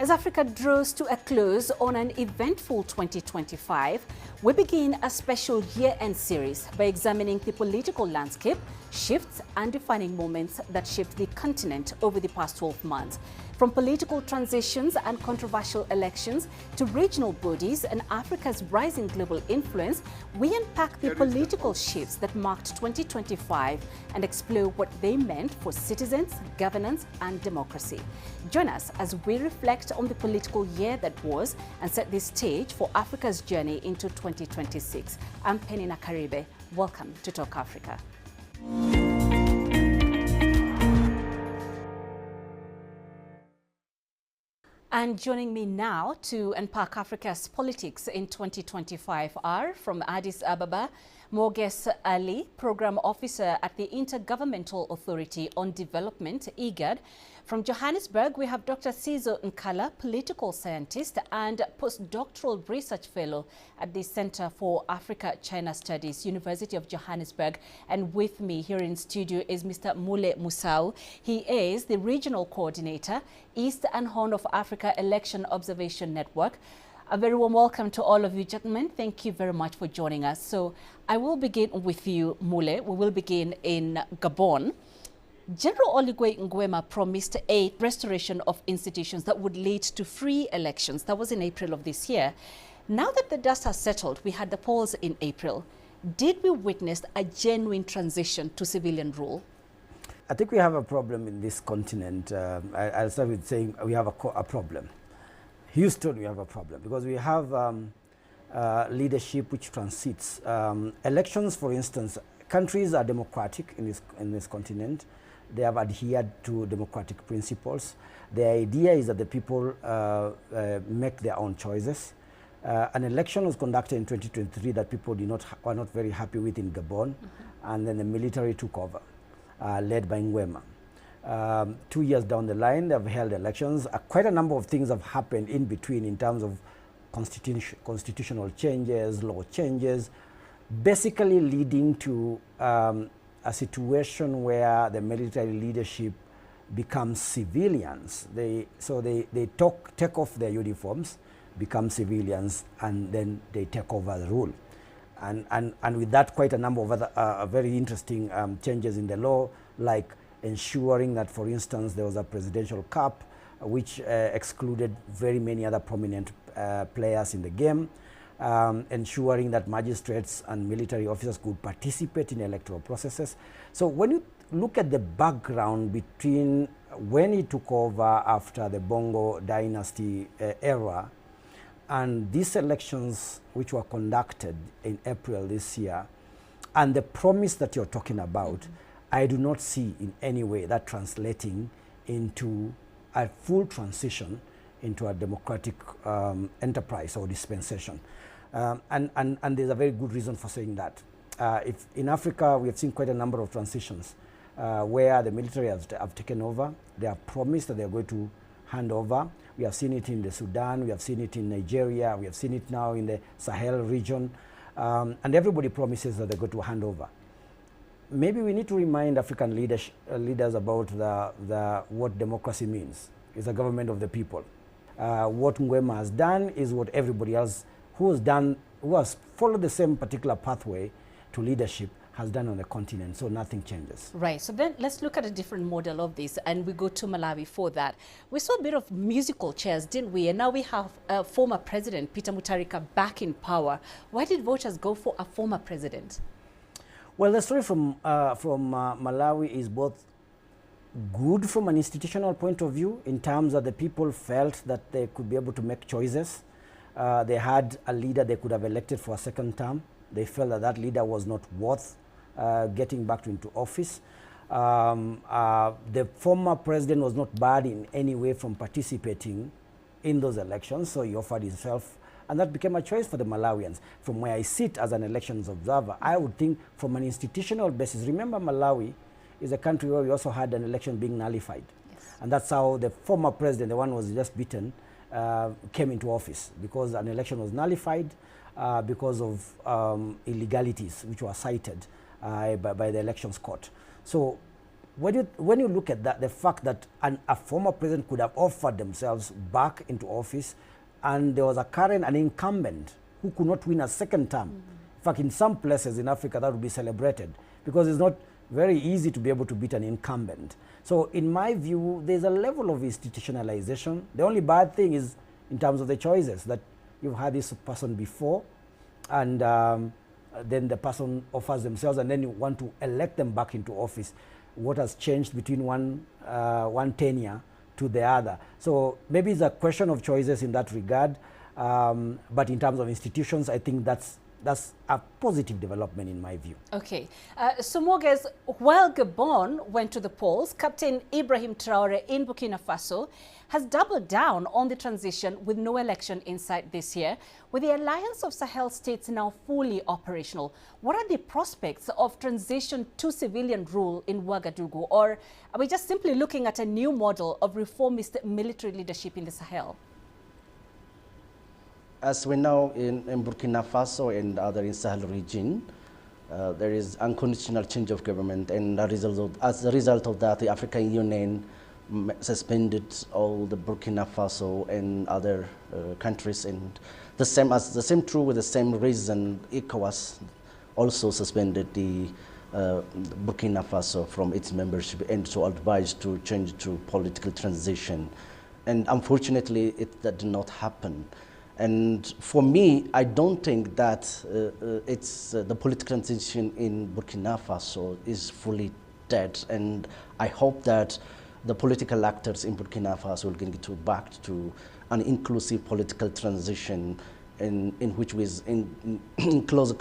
As Africa draws to a close on an eventful 2025, we begin a special year-end series by examining the political landscape, shifts and defining moments that shaped the continent over the past 12 months. From political transitions and controversial elections to regional bodies and Africa's rising global influence, we unpack the political shifts that marked 2025 and explore what they meant for citizens, governance and democracy. Join us as we reflect on the political year that was and set the stage for Africa's journey into 2026. I'm Penina Karibe. Welcome to Talk Africa. And joining me now to unpack Africa's politics in 2025 are from Addis Ababa, Moges Ali, Program Officer at the Intergovernmental Authority on Development, IGAD. From Johannesburg, we have Dr. Sizo Nkala, political scientist and postdoctoral research fellow at the Center for Africa-China Studies, University of Johannesburg. And with me here in studio is Mr. Mule Musau. He is the regional coordinator, East and Horn of Africa Election Observation Network. A very warm welcome to all of you, gentlemen. Thank you very much for joining us. So I will begin with you, Mule. We will begin in Gabon. General Oligui Nguema promised a restoration of institutions that would lead to free elections. That was in April of this year. Now that the dust has settled, we had the polls in April. Did we witness a genuine transition to civilian rule? I think we have a problem in this continent. I'll start with saying we have a problem. Houston, we have a problem because we have leadership which transits. Elections, for instance, countries are democratic in this continent. They have adhered to democratic principles. The idea is that the people make their own choices. An election was conducted in 2023 that people were not very happy with in Gabon, and then the military took over, led by Nguema. 2 years down the line, they've held elections. Quite a number of things have happened in between in terms of constitutional changes, law changes, basically leading to a situation where the military leadership becomes civilians. They take off their uniforms, become civilians, and then they take over the rule. And with that, quite a number of other very interesting changes in the law, like ensuring that, for instance, there was a presidential cap, which excluded very many other prominent players in the game. Ensuring that magistrates and military officers could participate in electoral processes. So when you look at the background between when he took over after the Bongo dynasty era and these elections which were conducted in April this year and the promise that you're talking about, I do not see in any way that translating into a full transition into a democratic enterprise or dispensation. And there's a very good reason for saying that. If in Africa, we have seen quite a number of transitions where the military have taken over. They have promised that they're going to hand over. We have seen it in the Sudan, we have seen it in Nigeria, we have seen it now in the Sahel region, and everybody promises that they're going to hand over. Maybe we need to remind African leaders about what democracy means. It's a government of the people. What Nguema has done is what everybody else who has followed the same particular pathway to leadership has done on the continent, so nothing changes. Right, so then let's look at a different model of this, and we go to Malawi for that. We saw a bit of musical chairs, didn't we? And now we have former President Peter Mutharika back in power. Why did voters go for a former president? Well, the story from Malawi is both good from an institutional point of view, in terms that the people felt that they could be able to make choices. They had a leader they could have elected for a second term. They felt that that leader was not worth getting back into office. The former president was not barred in any way from participating in those elections, so he offered himself, and that became a choice for the Malawians. From where I sit as an elections observer, I would think from an institutional basis, remember Malawi is a country where we also had an election being nullified. Yes. And that's how the former president, the one who was just beaten, came into office, because an election was nullified because of illegalities which were cited by the elections court. So when you look at that, the fact that a former president could have offered themselves back into office, and there was an incumbent who could not win a second term. In fact, in some places in Africa, that would be celebrated because it's not very easy to be able to beat an incumbent. So in my view, there's a level of institutionalization. The only bad thing is in terms of the choices, that you've had this person before, and then the person offers themselves, and then you want to elect them back into office. What has changed between one tenure to the other? So maybe it's a question of choices in that regard, but in terms of institutions, I think that's a positive development in my view. Okay. So Morges, while Gabon went to the polls, Captain Ibrahim Traore in Burkina Faso has doubled down on the transition with no election in sight this year. With the Alliance of Sahel states now fully operational, what are the prospects of transition to civilian rule in Ouagadougou? Or are we just simply looking at a new model of reformist military leadership in the Sahel? As we know, in Burkina Faso and other in Sahel region, there is unconditional change of government, and as a result of that, the African Union suspended all the Burkina Faso and other countries, and the same true with the same reason, ECOWAS also suspended the Burkina Faso from its membership and so advised to change to political transition, and unfortunately, that did not happen. And for me, I don't think that the political transition in Burkina Faso is fully dead, and I hope that the political actors in Burkina Faso will get back to an inclusive political transition in which was in close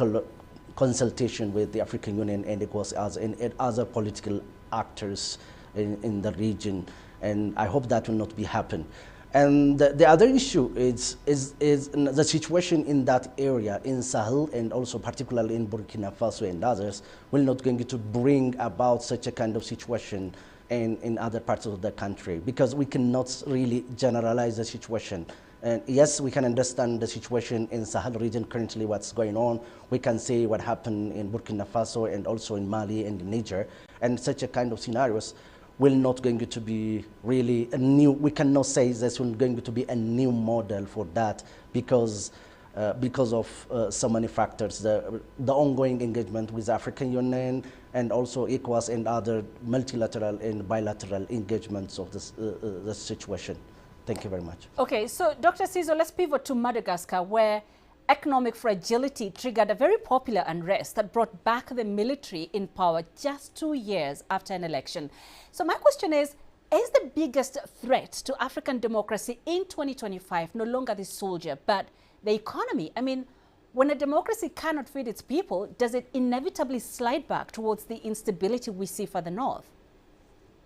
consultation with the African Union and ECOWAS and other political actors in the region, and I hope that will not be happen. And the other issue is the situation in that area, in Sahel, and also particularly in Burkina Faso and others, will not going to bring about such a kind of situation in other parts of the country, because we cannot really generalize the situation. And yes, we can understand the situation in Sahel region currently, what's going on. We can see what happened in Burkina Faso and also in Mali and in Niger, and such a kind of scenarios will not going to be really a new, we cannot say this will going to be a new model for that because of so many factors, the ongoing engagement with the African Union and also ECOWAS and other multilateral and bilateral engagements of this situation. Thank you very much. Okay, so Dr. Cizo, let's pivot to Madagascar, where economic fragility triggered a very popular unrest that brought back the military in power just 2 years after an election. So my question is the biggest threat to African democracy in 2025 no longer the soldier, but the economy? I mean, when a democracy cannot feed its people, does it inevitably slide back towards the instability we see further north?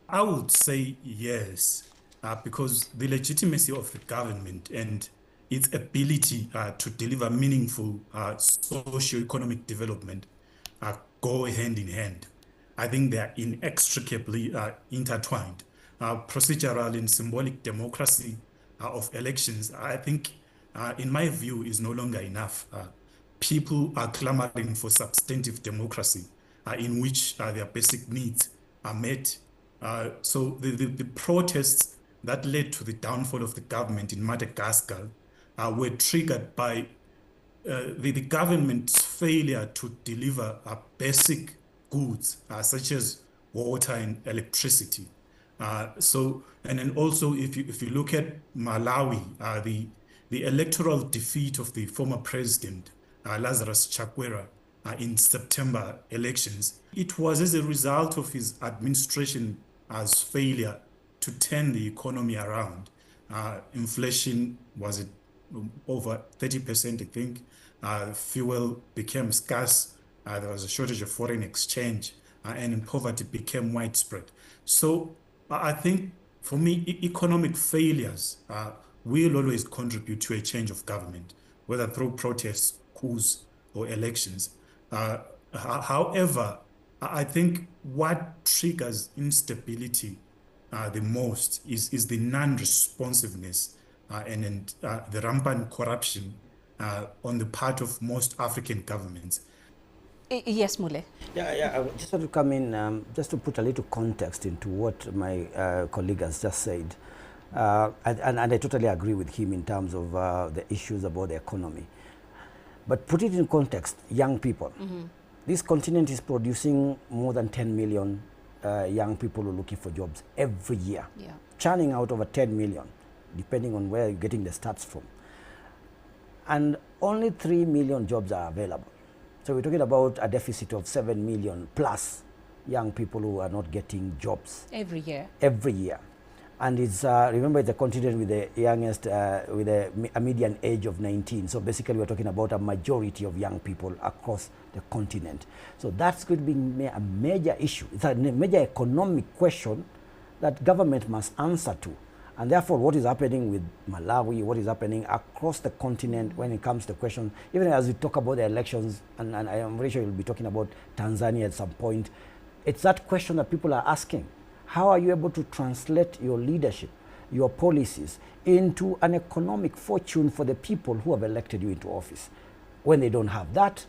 I would say yes, because the legitimacy of the government and its ability to deliver meaningful socio-economic development go hand in hand. I think they are inextricably intertwined. Procedural and symbolic democracy of elections, I think, in my view, is no longer enough. People are clamoring for substantive democracy in which their basic needs are met. So the protests that led to the downfall of the government in Madagascar were triggered by the government's failure to deliver basic goods such as water and electricity. And then also, if you look at Malawi, the electoral defeat of the former president Lazarus Chakwera in September elections, it was as a result of his administration's failure to turn the economy around. Inflation was at over 30%, I think. Fuel became scarce. There was a shortage of foreign exchange, and poverty became widespread. So I think, for me, economic failures will always contribute to a change of government, whether through protests, coups, or elections. However, I think what triggers instability the most is the non-responsiveness and the rampant corruption on the part of most African governments. Yes, Mule. Yeah, I just want to come in just to put a little context into what my colleague has just said. And I totally agree with him in terms of the issues about the economy. But put it in context, young people. This continent is producing more than 10 million young people who are looking for jobs every year, churning out over 10 million, depending on where you're getting the stats from. And only 3 million jobs are available. So we're talking about a deficit of 7 million plus young people who are not getting jobs. Every year. Every year. And it's, remember, it's a continent with the youngest, with a median age of 19. So basically we're talking about a majority of young people across the continent. So that's going to be a major issue. It's a major economic question that government must answer to. And therefore, what is happening with Malawi, what is happening across the continent when it comes to the question, even as we talk about the elections, and I am very sure you'll be talking about Tanzania at some point, it's that question that people are asking. How are you able to translate your leadership, your policies, into an economic fortune for the people who have elected you into office? When they don't have that,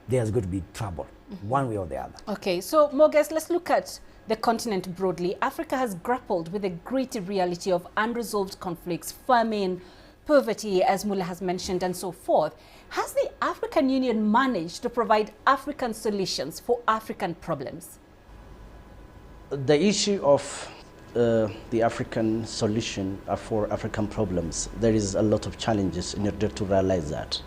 there's going to be trouble, one way or the other. Okay, so Moges, let's look at the continent broadly. Africa has grappled with the gritty reality of unresolved conflicts, famine, poverty, as Mula has mentioned, and so forth. Has the African Union managed to provide African solutions for African problems? The issue of the African solution for African problems, there is a lot of challenges in order to realize that.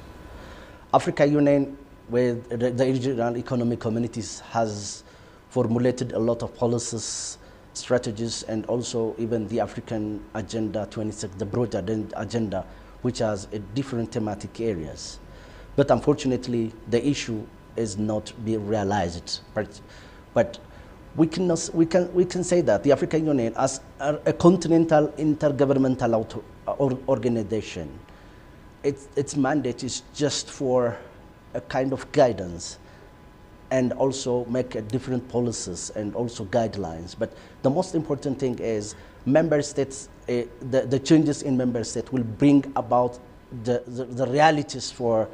African Union, with the regional economic communities, has formulated a lot of policies, strategies, and also even the African Agenda 26, the broader agenda, which has different thematic areas. But unfortunately, the issue is not being realized. But we can say that the African Union, as a continental intergovernmental organization, its mandate is just for a kind of guidance and also make different policies and also guidelines. But the most important thing is member states, the changes in member states will bring about the realities for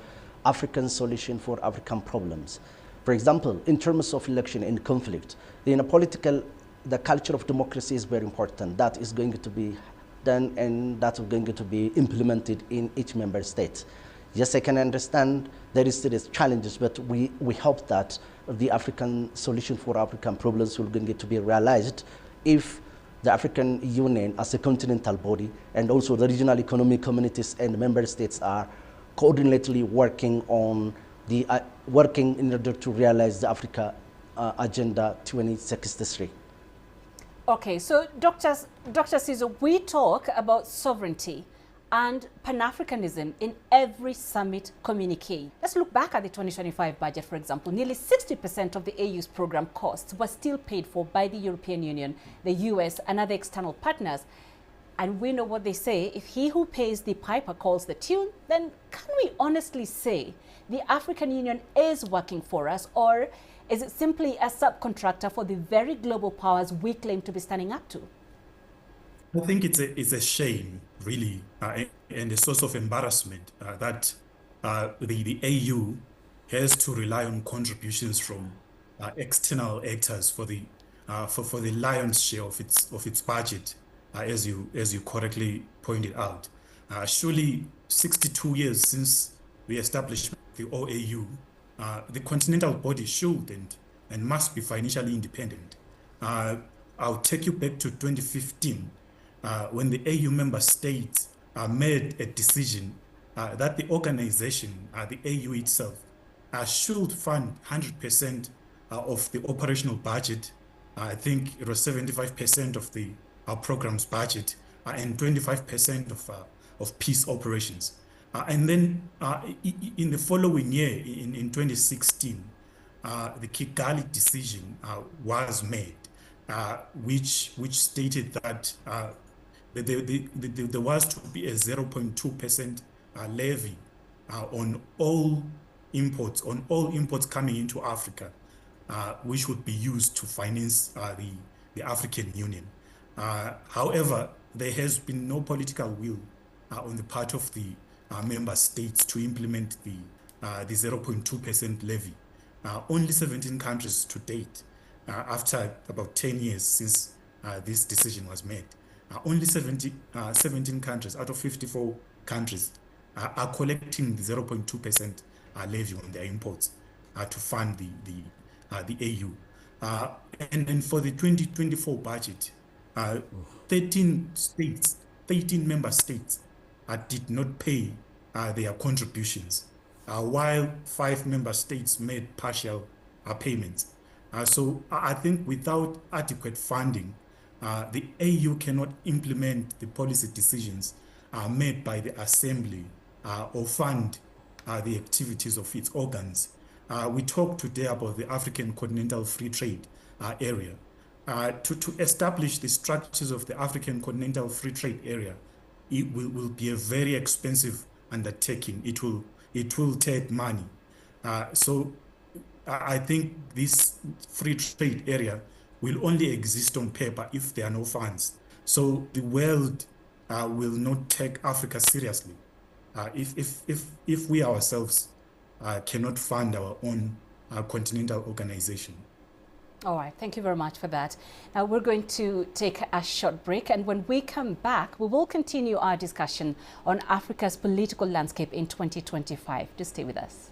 African solution for African problems. For example, in terms of election and conflict, the culture of democracy is very important. That is going to be done and that's going to be implemented in each member state. Yes, I can understand there is serious challenges, but we hope that the African solution for African problems will going to be realized if the African Union as a continental body and also the regional economic communities and member states are coordinately working on working in order to realize the Africa Agenda 2063. Okay, so Dr. Sizo, we talk about sovereignty and Pan-Africanism in every summit communique. Let's look back at the 2025 budget, for example. Nearly 60% of the AU's program costs were still paid for by the European Union, the US, and other external partners. And we know what they say, if he who pays the piper calls the tune, then can we honestly say the African Union is working for us, or is it simply a subcontractor for the very global powers we claim to be standing up to? I think it's a shame, really, and a source of embarrassment that the AU has to rely on contributions from external actors for the lion's share of its budget, as you correctly pointed out. Surely, 62 years since the establishment of the OAU, the continental body should and must be financially independent. I'll take you back to 2015. When the AU member states made a decision that the organization, the AU itself, should fund 100% of the operational budget. I think it was 75% of our program's budget and 25% of peace operations. And then in the following year, in 2016, the Kigali decision was made, which stated that there was to be a 0.2% levy on all imports coming into Africa, which would be used to finance the African Union. However, there has been no political will on the part of the member states to implement the 0.2% levy. only 17 countries to date, after about 10 years since this decision was made, only 17 countries out of 54 countries are collecting the 0.2% levy on their imports to fund the AU. And for the 2024 budget, 13 member states did not pay their contributions, while 5 member states made partial payments. So I think without adequate funding, the AU cannot implement the policy decisions made by the Assembly or fund the activities of its organs. We talked today about the African Continental Free Trade Area. To establish the structures of the African Continental Free Trade Area, it will be a very expensive undertaking. It will take money. So I think this free trade area will only exist on paper if there are no funds. So the world will not take Africa seriously if we ourselves cannot fund our own continental organization. All right, thank you very much for that. Now we're going to take a short break, and when we come back, we will continue our discussion on Africa's political landscape in 2025. Just stay with us.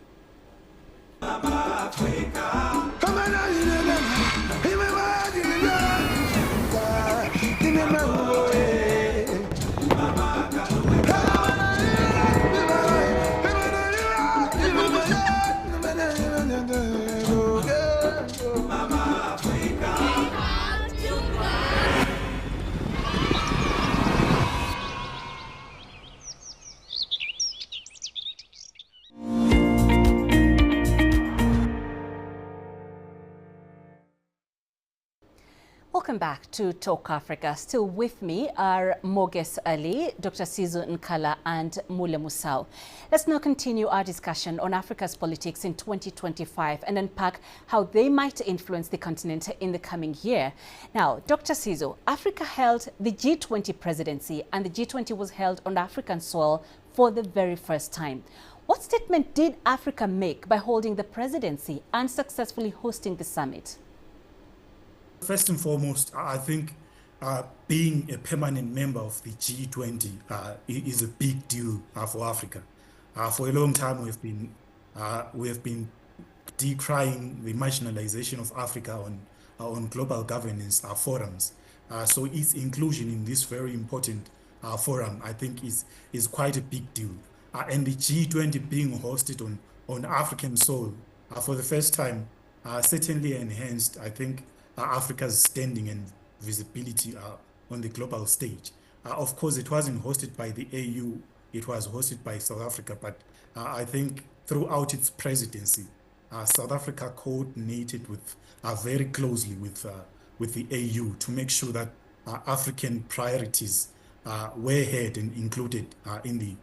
Welcome back to Talk Africa. Still with me are Moges Ali, Dr. Sizo Nkala and Mule Musau. Let's now continue our discussion on Africa's politics in 2025 and unpack how they might influence the continent in the coming year. Now, Dr. Sizo, Africa held the G20 presidency, and the G20 was held on African soil for the very first time. What statement did Africa make by holding the presidency and successfully hosting the summit? First and foremost, I think being a permanent member of the G20 is a big deal for Africa. For a long time, we have been decrying the marginalization of Africa on global governance forums. So its inclusion in this very important forum, I think, is quite a big deal. And the G20 being hosted on African soil for the first time certainly enhanced, I think, Africa's standing and visibility on the global stage. Of course, it wasn't hosted by the AU, it was hosted by South Africa, but I think throughout its presidency, South Africa coordinated very closely with the AU to make sure that African priorities were heard and included in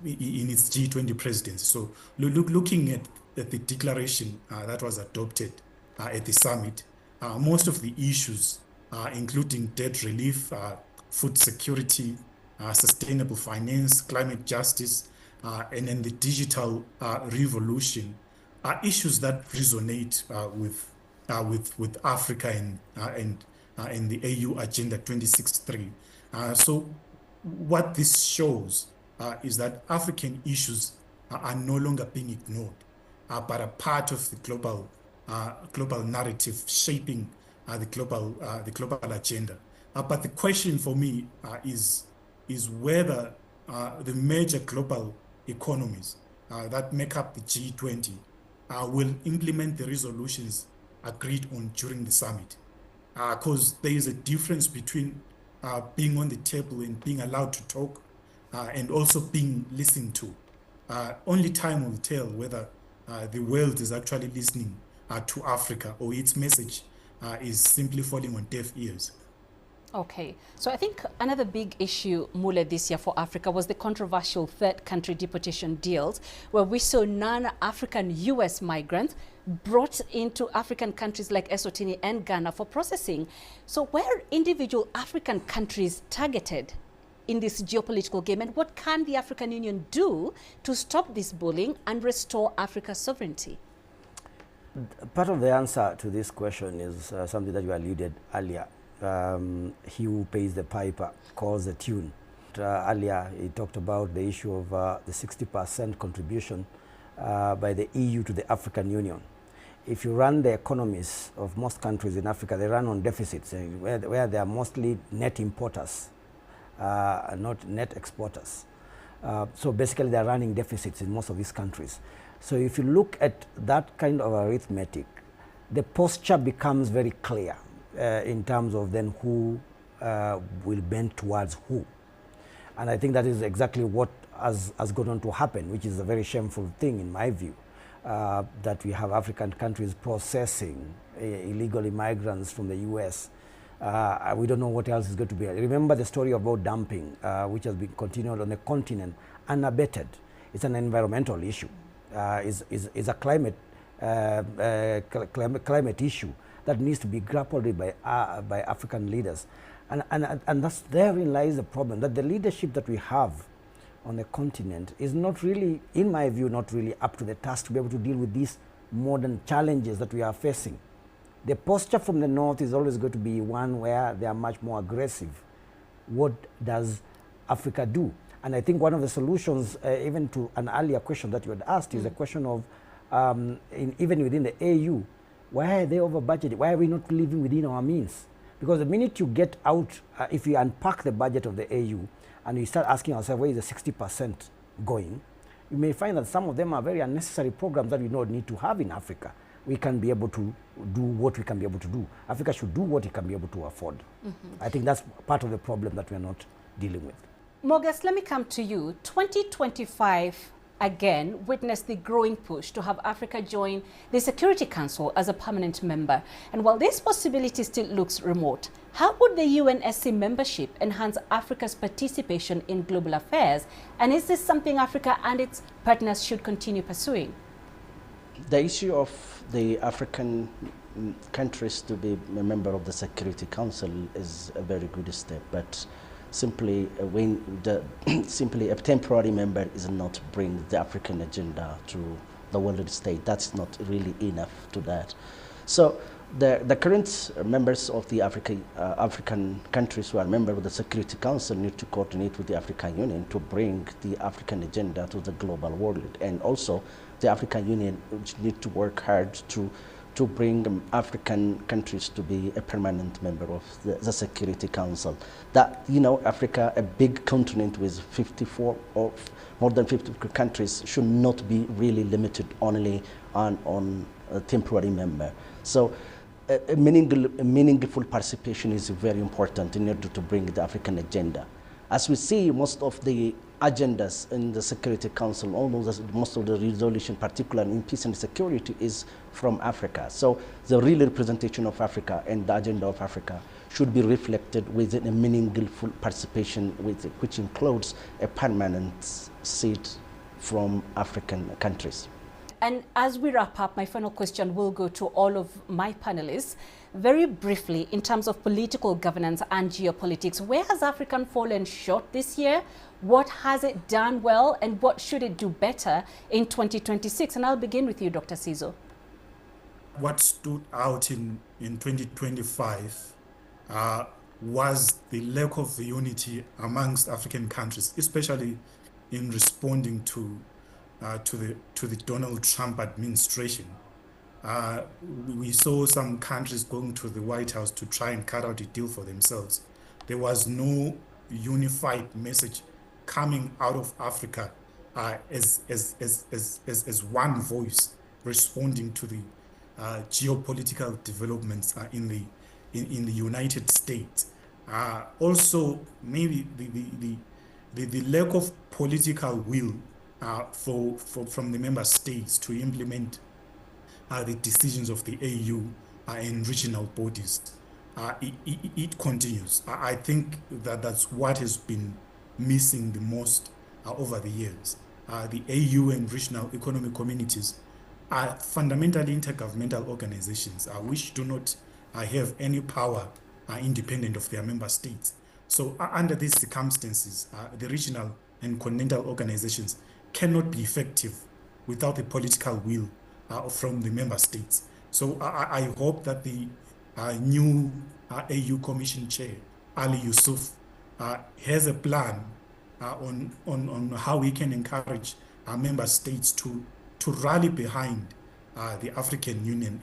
its G20 presidency. So looking at the declaration that was adopted at the summit, most of the issues, including debt relief, food security, sustainable finance, climate justice, and then the digital revolution, are issues that resonate with Africa and the AU Agenda 2063. So what this shows is that African issues are no longer being ignored, but are part of the global narrative shaping the global agenda. But the question for me is whether the major global economies that make up the G20 will implement the resolutions agreed on during the summit. Because there is a difference between being on the table and being allowed to talk and also being listened to. Only time will tell whether the world is actually listening to Africa, or its message is simply falling on deaf ears. Okay, so I think another big issue, Mule, this year for Africa was the controversial third country deportation deals, where we saw non-African US migrants brought into African countries like Eswatini and Ghana for processing. So were individual African countries targeted in this geopolitical game, and what can the African Union do to stop this bullying and restore Africa's sovereignty? Part of the answer to this question is something that you alluded earlier. He who pays the piper calls the tune. Earlier, he talked about the issue of the 60% contribution by the EU to the African Union. If you run the economies of most countries in Africa, they run on deficits, where they are mostly net importers, not net exporters. So basically, they are running deficits in most of these countries. So if you look at that kind of arithmetic, the posture becomes very clear in terms of then who will bend towards who. And I think that is exactly what has gone on to happen, which is a very shameful thing in my view, that we have African countries processing illegal immigrants from the US. We don't know what else is going to be. Remember the story about dumping, which has been continued on the continent, unabated. It's an environmental issue. Is a climate issue that needs to be grappled with by African leaders, and that's therein lies the problem, that the leadership that we have on the continent is not really, in my view, not really up to the task to be able to deal with these modern challenges that we are facing. The posture from the north is always going to be one where they are much more aggressive. What does Africa do? And I think one of the solutions, even to an earlier question that you had asked, is a question of, even within the AU, why are they over budgeted? Why are we not living within our means? Because the minute you get out, if you unpack the budget of the AU, and you start asking yourself, where is the 60% going? You may find that some of them are very unnecessary programs that we don't need to have in Africa. We can be able to do what we can be able to do. Africa should do what it can be able to afford. I think that's part of the problem that we are not dealing with. Morges, let me come to you. 2025 again witnessed the growing push to have Africa join the Security Council as a permanent member. And while this possibility still looks remote, how would the UNSC membership enhance Africa's participation in global affairs? And is this something Africa and its partners should continue pursuing? The issue of the African countries to be a member of the Security Council is a very good step, but simply simply a temporary member is not bring the African agenda to the world state. That's not really enough to that. So the current members of the African countries who are members of the Security Council need to coordinate with the African Union to bring the African agenda to the global world, and also the African Union need to work hard to bring African countries to be a permanent member of the Security Council. That, you know, Africa, a big continent with 54 or more than 50 countries, should not be really limited only on a temporary member. So a meaningful participation is very important in order to bring the African agenda. As we see, most of the agendas in the Security Council, almost most of the resolution, particularly in peace and security, is from Africa. So the real representation of Africa and the agenda of Africa should be reflected within a meaningful participation, which includes a permanent seat from African countries. And as we wrap up, my final question will go to all of my panelists. Very briefly, in terms of political governance and geopolitics, where has Africa fallen short this year? What has it done well, and what should it do better in 2026? And I'll begin with you, Dr. Sizo. What stood out in 2025 was the lack of unity amongst African countries, especially in responding to the Donald Trump administration. We saw some countries going to the White House to try and cut out a deal for themselves. There was no unified message coming out of Africa as one voice responding to the geopolitical developments in the United States. Also, maybe the lack of political will from the member states to implement the decisions of the AU and regional bodies. It continues. I think that's what has been missing the most over the years. The AU and regional economic communities are fundamentally intergovernmental organizations which do not have any power independent of their member states. So under these circumstances, the regional and continental organizations cannot be effective without the political will from the member states. So I hope that the new AU Commission Chair, Ali Yusuf, has a plan on how we can encourage our member states to rally behind the African Union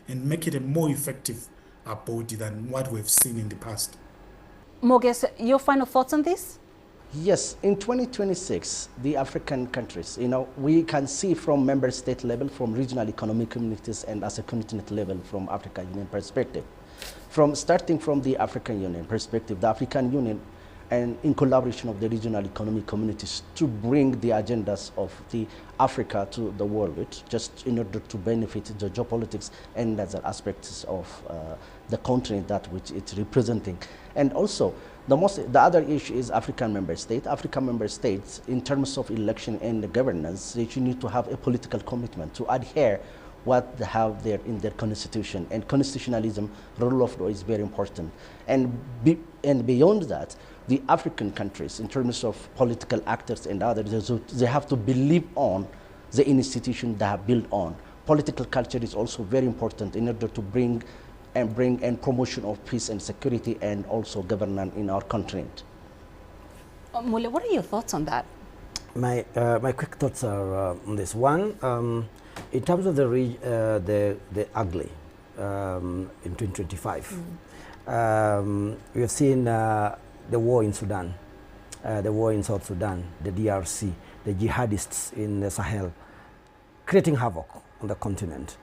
and make it a more effective body than what we've seen in the past. Moges, your final thoughts on this? Yes, in 2026, the African countries, we can see from member state level, from regional economic communities, and as a continent level from African Union perspective. Starting from the African Union perspective, the African Union, and in collaboration of the regional economic communities, to bring the agendas of the Africa to the world, just in order to benefit the geopolitics and other aspects of the continent that which it's representing. And also, the other issue is African member states. African member states, in terms of election and the governance, they need to have a political commitment to adhere what they have there in their constitution. And constitutionalism, rule of law is very important. And beyond that, the African countries, in terms of political actors and others, they have to believe on the institution they have built on. Political culture is also very important in order to bring and promotion of peace and security and also governance in our continent. Mule, what are your thoughts on that? My quick thoughts are on this. One, in terms of the ugly in 2025, we have seen the war in Sudan, the war in South Sudan, the DRC, the jihadists in the Sahel, creating havoc on the continent.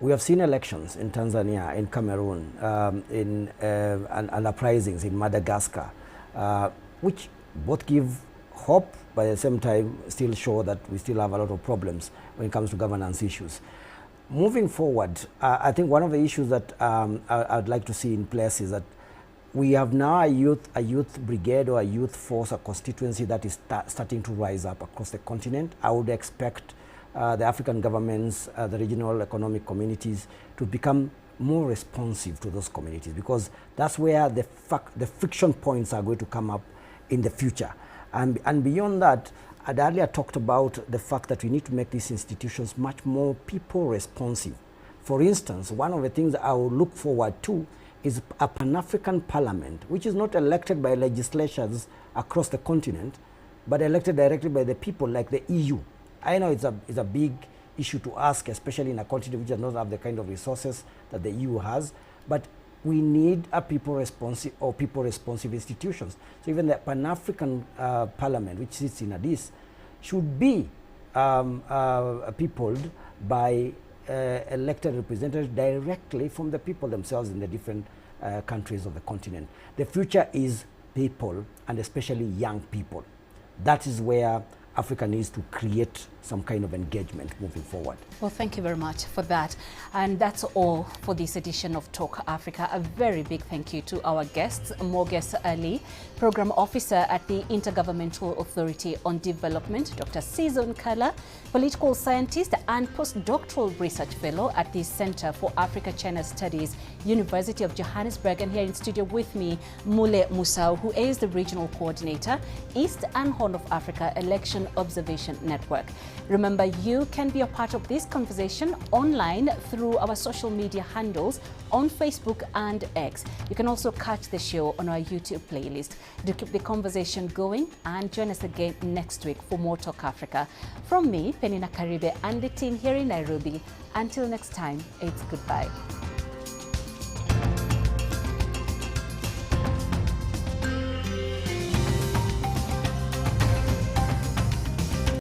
We have seen elections in Tanzania, in Cameroon, and uprisings in Madagascar, which both give hope, but at the same time still show that we still have a lot of problems when it comes to governance issues. Moving forward, I think one of the issues that I'd like to see in place is that we have now a youth brigade or a youth force, a constituency that is starting to rise up across the continent. I would expect the African governments, the regional economic communities to become more responsive to those communities, because that's where the friction points are going to come up in the future. And beyond that, I'd earlier talked about the fact that we need to make these institutions much more people responsive. For instance, one of the things that I would look forward to is a Pan-African parliament, which is not elected by legislatures across the continent, but elected directly by the people, like the EU. I know it's a big issue to ask, especially in a continent which does not have the kind of resources that the EU has, but we need a people-responsive institutions. So even the Pan-African Parliament, which sits in Addis, should be peopled by elected representatives directly from the people themselves in the different countries of the continent. The future is people, and especially young people. That is where Africa needs to create some kind of engagement moving forward. Well, thank you very much for that. And that's all for this edition of Talk Africa. A very big thank you to our guests, Moges Ali, Program Officer at the Intergovernmental Authority on Development, Dr. Season Kala, Political Scientist and Postdoctoral Research Fellow at the Center for Africa-China Studies, University of Johannesburg, and here in studio with me, Mule Musau, who is the Regional Coordinator, East and Horn of Africa Election Observation Network. Remember, you can be a part of this conversation online through our social media handles on Facebook and X. You can also catch the show on our YouTube playlist. Do keep the conversation going and join us again next week for more Talk Africa. From me, Penina Karibe, and the team here in Nairobi. Until next time, it's goodbye.